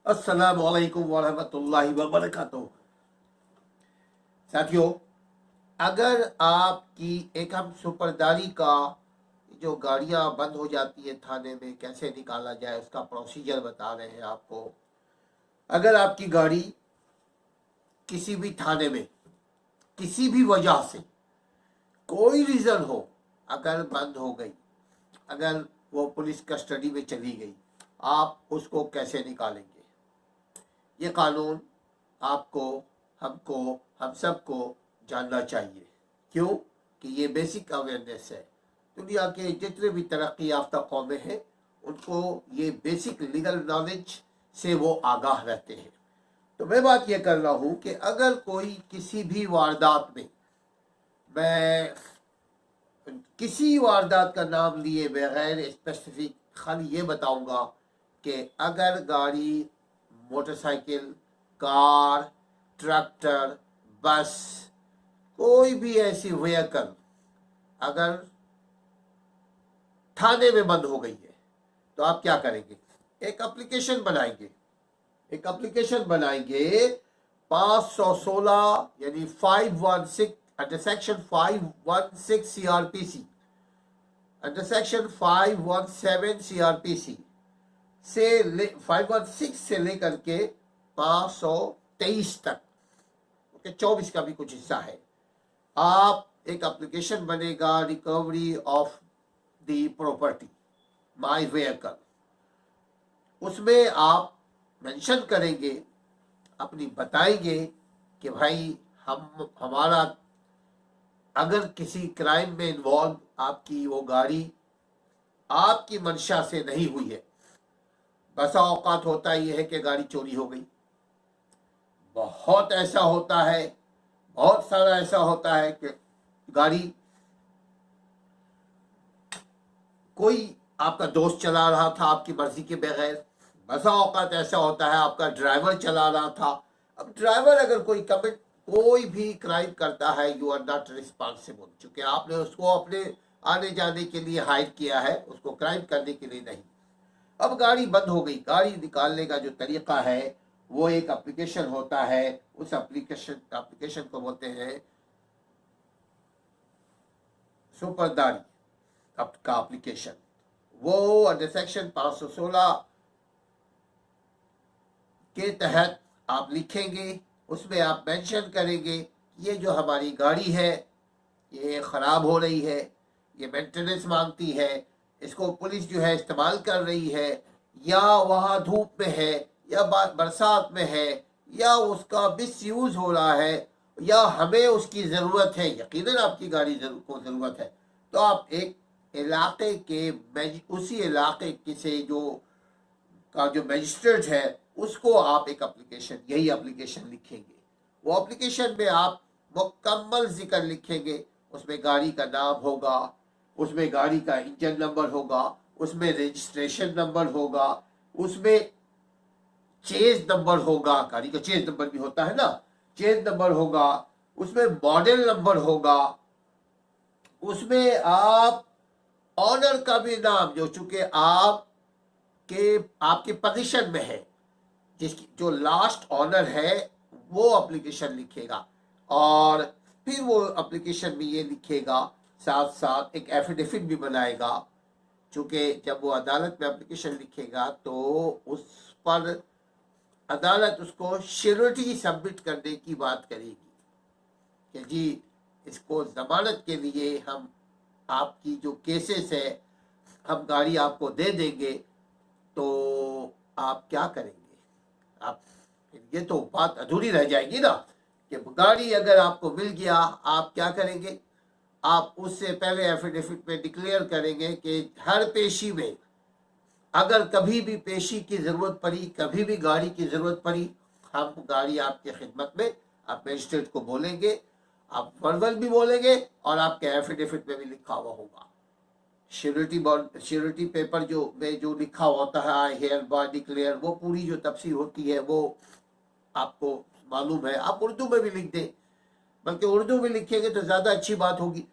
अस्सलामु अलैकुम वरहमतुल्लाहि वबरकातुहू। साथियों, अगर आपकी एक हम सुपरदारी का जो गाड़ियां बंद हो जाती है थाने में कैसे निकाला जाए उसका प्रोसीजर बता रहे हैं आपको। अगर आपकी गाड़ी किसी भी थाने में किसी भी वजह से कोई रीज़न हो अगर बंद हो गई, अगर वो पुलिस कस्टडी में चली गई, आप उसको कैसे निकालेंगे? ये कानून आपको, हमको, हम सबको जानना चाहिए। क्यों कि ये बेसिक अवेयरनेस है। दुनिया के जितने भी तरक्की याफ्ता कौमें हैं उनको ये बेसिक लीगल नॉलेज से वो आगाह रहते हैं। तो मैं बात ये कर रहा हूँ कि अगर कोई किसी भी वारदात में, मैं किसी वारदात का नाम लिए बगैर स्पेसिफिक खाली ये बताऊंगा कि अगर गाड़ी, मोटरसाइकिल, कार, ट्रैक्टर, बस, कोई भी ऐसी व्हीकल अगर थाने में बंद हो गई है तो आप क्या करेंगे? एक एप्लीकेशन बनाएंगे 516 यानी 516 under section 516 CrPC, under section 517 CrPC से 516 से लेकर के 523 तक, ओके, 24 का भी कुछ हिस्सा है। आप एक एप्लीकेशन बनेगा recovery of the property my vehicle, उसमें आप मेंशन करेंगे, अपनी बताएंगे कि भाई हमारा अगर किसी क्राइम में इन्वॉल्व आपकी वो गाड़ी आपकी मंशा से नहीं हुई है। बसा औकात होता ही है कि गाड़ी चोरी हो गई, बहुत ऐसा होता है, बहुत सारा ऐसा होता है कि गाड़ी कोई आपका दोस्त चला रहा था आपकी मर्जी के बगैर। बसा औकात ऐसा होता है आपका ड्राइवर चला रहा था। अब ड्राइवर अगर कोई भी क्राइम करता है, यू आर नॉट रिस्पॉन्सिबल, चूंकि आपने उसको अपने आने जाने के लिए हायर किया है, उसको क्राइम करने के लिए नहीं। अब गाड़ी बंद हो गई, गाड़ी निकालने का जो तरीका है वो एक एप्लीकेशन होता है। उस एप्लीकेशन को बोलते हैं सुपरदारी का एप्लीकेशन। वो अंडर सेक्शन 516 के तहत आप लिखेंगे, उसमें आप मेंशन करेंगे ये जो हमारी गाड़ी है ये ख़राब हो रही है, ये मेंटेनेंस मांगती है, इसको पुलिस जो है इस्तेमाल कर रही है, या वहाँ धूप में है, या बरसात में है, या उसका मिसयूज हो रहा है, या हमें उसकी ज़रूरत है, यकीनन आपकी गाड़ी को ज़रूरत है। तो आप एक इलाके के उसी इलाके से जो मजिस्ट्रेट है उसको आप एक यही एप्लीकेशन लिखेंगे। वो एप्लीकेशन में आप मुकम्मल जिक्र लिखेंगे, उसमें गाड़ी का नाम होगा, उसमें गाड़ी का इंजन नंबर होगा, उसमें रजिस्ट्रेशन नंबर होगा, उसमें चेज नंबर होगा, गाड़ी का चेज नंबर भी होता है ना, चेज नंबर होगा, उसमें मॉडल नंबर होगा, उसमें आप ऑनर का भी नाम, जो चूंकि आपके पोजीशन में है, जिसकी जो लास्ट ऑनर है वो एप्लीकेशन लिखेगा। और फिर वो एप्लीकेशन में ये लिखेगा, साथ साथ एक एफिडेविट भी बनाएगा, चूँकि जब वो अदालत में एप्लीकेशन लिखेगा तो उस पर अदालत उसको श्योरिटी सबमिट करने की बात करेगी कि जी इसको ज़मानत के लिए हम आपकी जो केसेस है हम गाड़ी आपको दे देंगे, तो आप क्या करेंगे? आप ये तो बात अधूरी रह जाएगी ना कि गाड़ी अगर आपको मिल गया आप क्या करेंगे? आप उससे पहले एफिडेविट में डिक्लेयर करेंगे कि हर पेशी में अगर कभी भी पेशी की ज़रूरत पड़ी, कभी भी गाड़ी की ज़रूरत पड़ी, हम गाड़ी आपके खिदमत में, आप मजिस्ट्रेट को बोलेंगे, आप वर्बल भी बोलेंगे और आपके एफिडेविट में भी लिखा हुआ होगा। श्योरिटी पेपर जो लिखा होता है हेयर बाय डिक्लेयर, वो पूरी जो तफसीर होती है वो आपको मालूम है, आप उर्दू में भी लिख दें, बल्कि उर्दू में लिखेंगे तो ज़्यादा अच्छी बात होगी।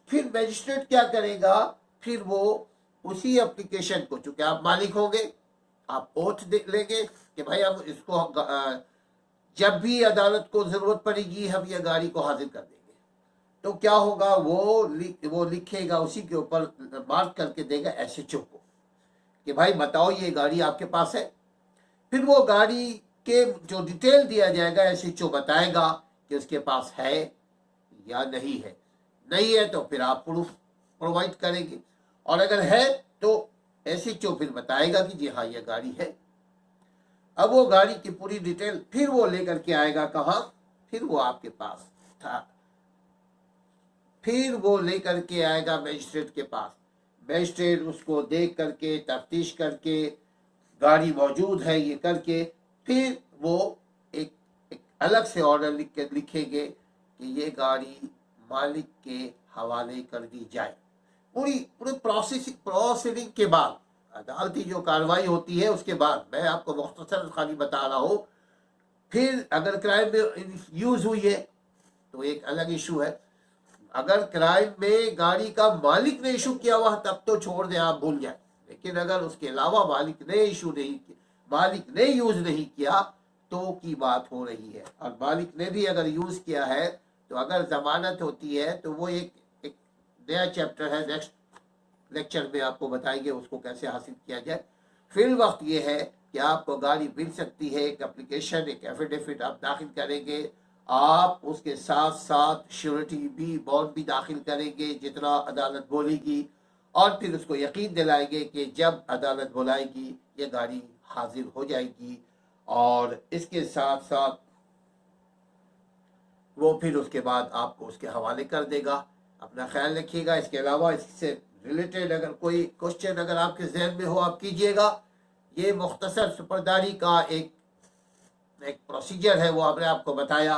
फिर मजिस्ट्रेट क्या करेगा? फिर वो उसी एप्लीकेशन को, चूँकि आप मालिक होंगे, आप ओथ दे लेंगे कि भाई हम इसको जब भी अदालत को जरूरत पड़ेगी हम ये गाड़ी को हाजिर कर देंगे। तो क्या होगा, वो लिखेगा, उसी के ऊपर मार्क करके देगा एसएचओ को कि भाई बताओ ये गाड़ी आपके पास है। फिर वो गाड़ी के जो डिटेल दिया जाएगा एसएचओ बताएगा कि उसके पास है या नहीं है। नहीं है तो फिर आप प्रूफ प्रोवाइड करेंगे, और अगर है तो एसएचओ फिर बताएगा कि जी हाँ ये गाड़ी है। अब वो गाड़ी की पूरी डिटेल फिर वो लेकर के आएगा कहाँ, फिर वो आपके पास था, फिर वो लेकर के आएगा मजिस्ट्रेट के पास। मजिस्ट्रेट उसको देख करके तफ्तीश करके गाड़ी मौजूद है ये करके फिर वो एक अलग से ऑर्डर लिखेंगे कि ये गाड़ी मालिक के हवाले कर दी जाए। पूरी प्रोसीडिंग के बाद, अदालती जो कार्रवाई होती है उसके बाद, मैं आपको मुख्तसर खाली बता रहा हूँ। फिर अगर क्राइम में यूज हुई है तो एक अलग इशू है। अगर क्राइम में गाड़ी का मालिक ने इशू किया हुआ तब तो छोड़ दें, आप भूल जाए। लेकिन अगर उसके अलावा मालिक ने इशू नहीं किया, मालिक ने यूज नहीं किया तो की बात हो रही है। और मालिक ने भी अगर यूज किया है तो अगर जमानत होती है तो वो एक नया चैप्टर है, नेक्स्ट लेक्चर में आपको बताएंगे उसको कैसे हासिल किया जाए। फिर वक्त ये है कि आपको गाड़ी मिल सकती है, एक एप्लीकेशन, एक एफिडेविट आप दाखिल करेंगे, आप उसके साथ साथ श्योरिटी भी, बॉन्ड भी दाखिल करेंगे जितना अदालत बोलेगी, और फिर उसको यकीन दिलाएंगे कि जब अदालत बुलाएगी ये गाड़ी हाजिर हो जाएगी। और इसके साथ साथ वो फिर उसके बाद आपको उसके हवाले कर देगा। अपना ख्याल रखिएगा। इसके अलावा इससे रिलेटेड अगर कोई क्वेश्चन अगर आपके जहन में हो आप कीजिएगा। ये मुख्तसर सुपरदारी का एक प्रोसीजर है, वो आपने आपको बताया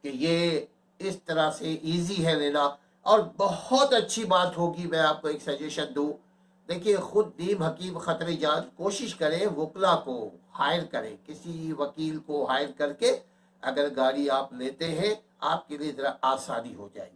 कि ये इस तरह से इजी है लेना। और बहुत अच्छी बात होगी, मैं आपको एक सजेशन दूं, देखिए खुद नीम हकीम खतरे जान, कोशिश करें वकला को हायर करें, किसी वकील को हायर करके अगर गाड़ी आप लेते हैं आपके लिए ज़रा आसानी हो जाएगी।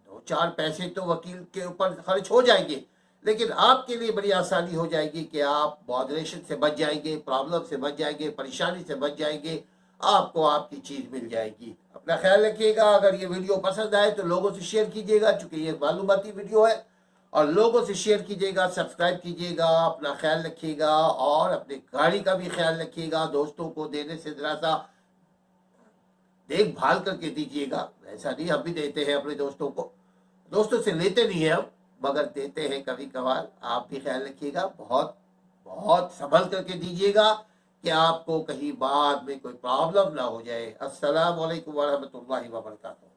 2-4 पैसे तो वकील के ऊपर खर्च हो जाएंगे, लेकिन आपके लिए बड़ी आसानी हो जाएगी कि आप बॉदरेशन से बच जाएंगे, प्रॉब्लम से बच जाएंगे, परेशानी से बच जाएंगे, आपको आपकी चीज़ मिल जाएगी। अपना ख्याल रखिएगा। अगर ये वीडियो पसंद आए तो लोगों से शेयर कीजिएगा, चूँकि ये मालूमाती वीडियो है, और लोगों से शेयर कीजिएगा, सब्सक्राइब कीजिएगा। अपना ख्याल रखिएगा और अपने गाड़ी का भी ख्याल रखिएगा। दोस्तों को देने से ज़रा सा देखभाल करके दीजिएगा। ऐसा नहीं, हम भी देते हैं अपने दोस्तों को, दोस्तों से लेते नहीं है हम, मगर देते हैं कभी कभार। आप भी ख्याल रखिएगा, बहुत बहुत संभल करके दीजिएगा कि आपको कहीं बाद में कोई प्रॉब्लम ना हो जाए। अस्सलाम वालेकुम वरहमतुल्लाहि वबरकातुहू।